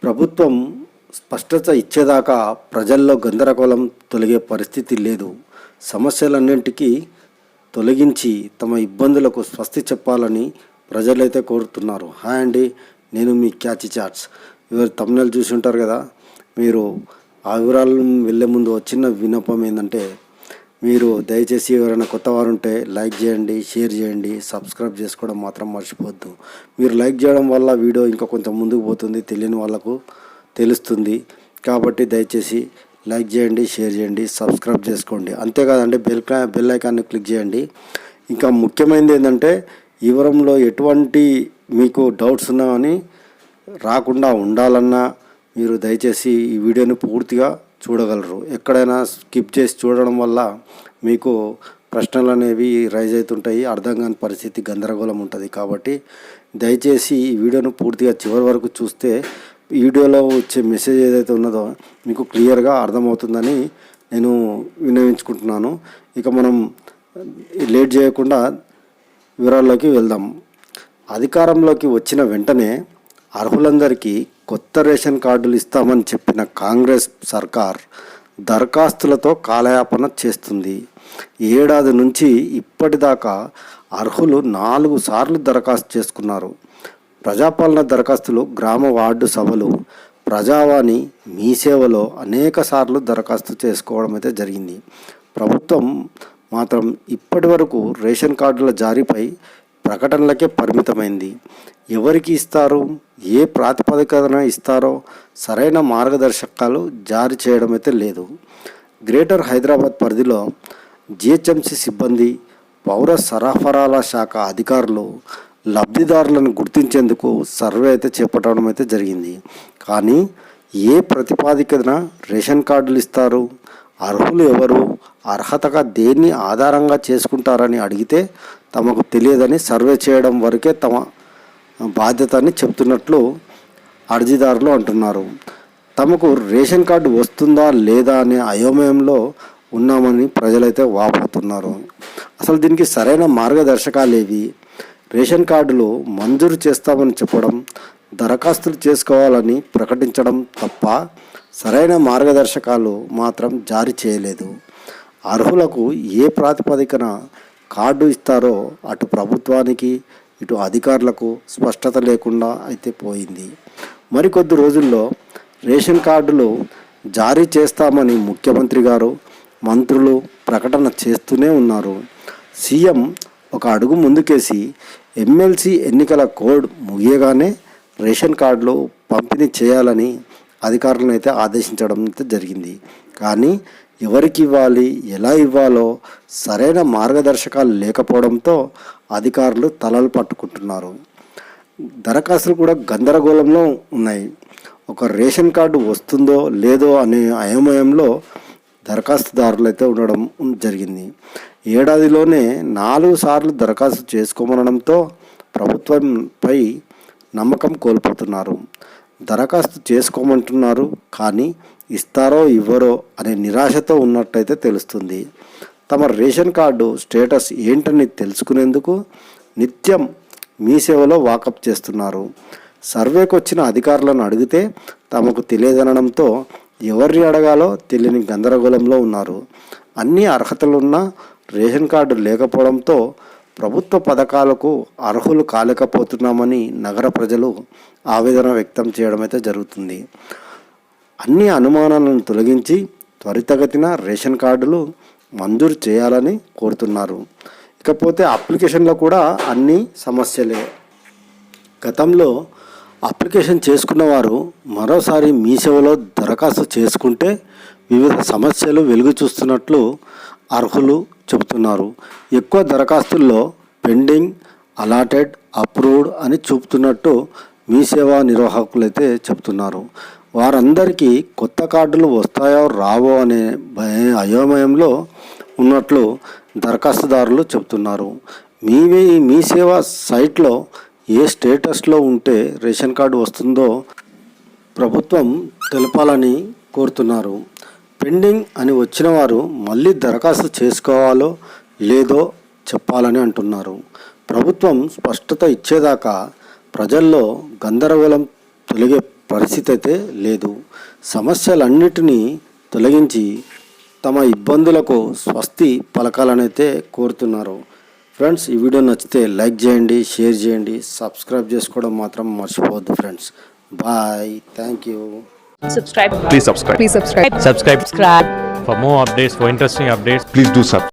ప్రభుత్వం స్పష్టత ఇచ్చేదాకా ప్రజల్లో గందరగోళం తొలగే పరిస్థితి లేదు. సమస్యలన్నింటికీ తొలగించి తమ ఇబ్బందులకు స్వస్తి చెప్పాలని ప్రజలైతే కోరుతున్నారు. హాయ్ అండి, నేను మీ క్యాచీ చాట్స్. ఎవరు తమ్ముళ్ళు చూసి ఉంటారు కదా. మీరు ఆ వివరాలను వెళ్ళే ముందు వచ్చిన విన్నపం ఏంటంటే, మీరు దయచేసి ఎవరైనా కొత్త వారు ఉంటే లైక్ చేయండి, షేర్ చేయండి, సబ్స్క్రైబ్ చేసుకోవడం మాత్రం మర్చిపోవద్దు. మీరు లైక్ చేయడం వల్ల వీడియో ఇంకా కొంచెం ముందుకు పోతుంది, తెలియని వాళ్ళకు తెలుస్తుంది. కాబట్టి దయచేసి లైక్ చేయండి, షేర్ చేయండి, సబ్స్క్రైబ్ చేసుకోండి. అంతేకాదండి బెల్ ఐకాన్ని క్లిక్ చేయండి. ఇంకా ముఖ్యమైనది ఏంటంటే, ఈ వివరంలో ఎటువంటి మీకు డౌట్స్ ఉన్నా కానీ రాకుండా ఉండాలన్నా మీరు దయచేసి ఈ వీడియోని పూర్తిగా చూడగలరు. ఎక్కడైనా స్కిప్ చేసి చూడడం వల్ల మీకు ప్రశ్నలు అనేవి రైజ్ అవుతుంటాయి, అర్థం కాని పరిస్థితి, గందరగోళం ఉంటుంది. కాబట్టి దయచేసి ఈ వీడియోను పూర్తిగా చివరి వరకు చూస్తే ఈ వీడియోలో వచ్చే మెసేజ్ ఏదైతే ఉన్నదో మీకు క్లియర్గా అర్థమవుతుందని నేను విన్నవించుకుంటున్నాను. ఇక మనం లేట్ చేయకుండా వివరాల్లోకి వెళ్దాం. అధికారంలోకి వచ్చిన వెంటనే అర్హులందరికీ కొత్త రేషన్ కార్డులు ఇస్తామని చెప్పిన కాంగ్రెస్ సర్కార్ దరఖాస్తులతో కాలయాపన చేస్తుంది. ఏడాది నుంచి ఇప్పటిదాకా అర్హులు 4 సార్లు దరఖాస్తు చేసుకున్నారు. ప్రజాపాలన దరఖాస్తులు, గ్రామ వార్డు సభలు, ప్రజావాణి, మీ సేవలో అనేక సార్లు దరఖాస్తు చేసుకోవడం అయితే జరిగింది. ప్రభుత్వం మాత్రం ఇప్పటి వరకు రేషన్ కార్డుల జారీపై ప్రకటనలకే పరిమితమైంది. ఎవరికి ఇస్తారు, ఏ ప్రాతిపదికన ఇస్తారో సరైన మార్గదర్శకాలు జారీ చేయడం అయితే లేదు. గ్రేటర్ హైదరాబాద్ పరిధిలో జిహెచ్ఎంసీ సిబ్బంది, పౌర సరఫరాల శాఖ అధికారులు లబ్ధిదారులను గుర్తించేందుకు సర్వే అయితే చేపట్టడం అయితే జరిగింది. కానీ ఏ ప్రతిపాదికన రేషన్ కార్డులు ఇస్తారు, అర్హులు ఎవరు, అర్హతగా దేన్ని ఆధారంగా చేసుకుంటారని అడిగితే తమకు తెలియదని సర్వే చేయడం వరకే తమ బాధ్యతని చెప్తున్నట్లు అర్జీదారులు అంటున్నారు. తమకు రేషన్ కార్డు వస్తుందా లేదా అనే అయోమయంలో ఉన్నామని ప్రజలైతే వాపోతున్నారు. అసలు దీనికి సరైన మార్గదర్శకాలు ఏవి? రేషన్ కార్డులు మంజూరు చేస్తామని చెప్పడం, దరఖాస్తులు చేసుకోవాలని ప్రకటించడం తప్ప సరైన మార్గదర్శకాలు మాత్రం జారీ చేయలేదు. అర్హులకు ఏ ప్రాతిపదికన కార్డు ఇస్తారో అటు ప్రభుత్వానికి ఇటు అధికారులకు స్పష్టత లేకుండా అయితే పోయింది. మరికొద్ది రోజుల్లో రేషన్ కార్డులు జారీ చేస్తామని ముఖ్యమంత్రి గారు, మంత్రులు ప్రకటన చేస్తూనే ఉన్నారు. సీఎం ఒక అడుగు ముందుకేసి ఎమ్మెల్సీ ఎన్నికల కోడ్ ముగియగానే రేషన్ కార్డులు పంపిణీ చేయాలని అధికారులను అయితే ఆదేశించడం అయితే జరిగింది. కానీ ఎవరికి ఇవ్వాలి, ఎలా ఇవ్వాలో సరైన మార్గదర్శకాలు లేకపోవడంతో అధికారులు తలలు పట్టుకుంటున్నారు. దరఖాస్తులు కూడా గందరగోళంలో ఉన్నాయి. ఒక రేషన్ కార్డు వస్తుందో లేదో అనే అయోమయంలో దరఖాస్తుదారులు అయితే ఉండడం జరిగింది. ఏడాదిలోనే 4 సార్లు దరఖాస్తు చేసుకోమనడంతో ప్రభుత్వంపై నమ్మకం కోల్పోతున్నారు. దరఖాస్తు చేసుకోమంటున్నారు, కానీ ఇస్తారో ఇవ్వరో అనే నిరాశతో ఉన్నట్టయితే తెలుస్తుంది. తమ రేషన్ కార్డు స్టేటస్ ఏంటని తెలుసుకునేందుకు నిత్యం మీ సేవలో వాకప్ చేస్తున్నారు. సర్వేకి వచ్చిన అధికారులను అడిగితే తమకు తెలియదనడంతో ఎవరిని అడగాలో తెలియని గందరగోళంలో ఉన్నారు. అన్ని అర్హతలున్న రేషన్ కార్డు లేకపోవడంతో ప్రభుత్వ పథకాలకు అర్హులు కాలేకపోతున్నామని నగర ప్రజలు ఆవేదన వ్యక్తం చేయడం అయితే జరుగుతుంది. అన్ని అనుమానాలను తొలగించి త్వరితగతిన రేషన్ కార్డులు మంజూరు చేయాలని కోరుతున్నారు. ఇకపోతే అప్లికేషన్లో కూడా అన్ని సమస్యలే. గతంలో అప్లికేషన్ చేసుకున్న వారు మరోసారి మీ సేవలో దరఖాస్తు చేసుకుంటే వివిధ సమస్యలు వెలుగు చూస్తున్నట్లు అర్హులు చెబుతున్నారు. ఎక్కువ దరఖాస్తుల్లో పెండింగ్, అలాటెడ్, అప్రూవ్డ్ అని చూపుతున్నట్టు మీ సేవా నిర్వాహకులైతే చెబుతున్నారు. వారందరికీ కొత్త కార్డులు వస్తాయో రావో అనే అయోమయంలో ఉన్నట్లు దరఖాస్తుదారులు చెబుతున్నారు. మీ సేవా సైట్లో ఏ స్టేటస్లో ఉంటే రేషన్ కార్డు వస్తుందో ప్రభుత్వం తెలపాలని కోరుతున్నారు. పెండింగ్ అని వచ్చిన వారు మళ్ళీ దరఖాస్తు చేసుకోవాలో లేదో చెప్పాలని అంటున్నారు. ప్రభుత్వం స్పష్టత ఇచ్చేదాకా ప్రజల్లో గందరగోళం తొలగే పరిస్థితి అయితే లేదు. సమస్యలన్నిటినీ తొలగించి తమ ఇబ్బందులకు స్వస్తి పలకాలనైతే కోరుతున్నారు. ఫ్రెండ్స్, ఈ వీడియో నచ్చితే లైక్ చేయండి, షేర్ చేయండి, సబ్స్క్రైబ్ చేసుకోవడం మాత్రం మర్చిపోవద్దు friends. Bye, thank you. Subscribe. Please subscribe. Please subscribe. Subscribe. Subscribe. For more updates, for interesting updates, Please do subscribe.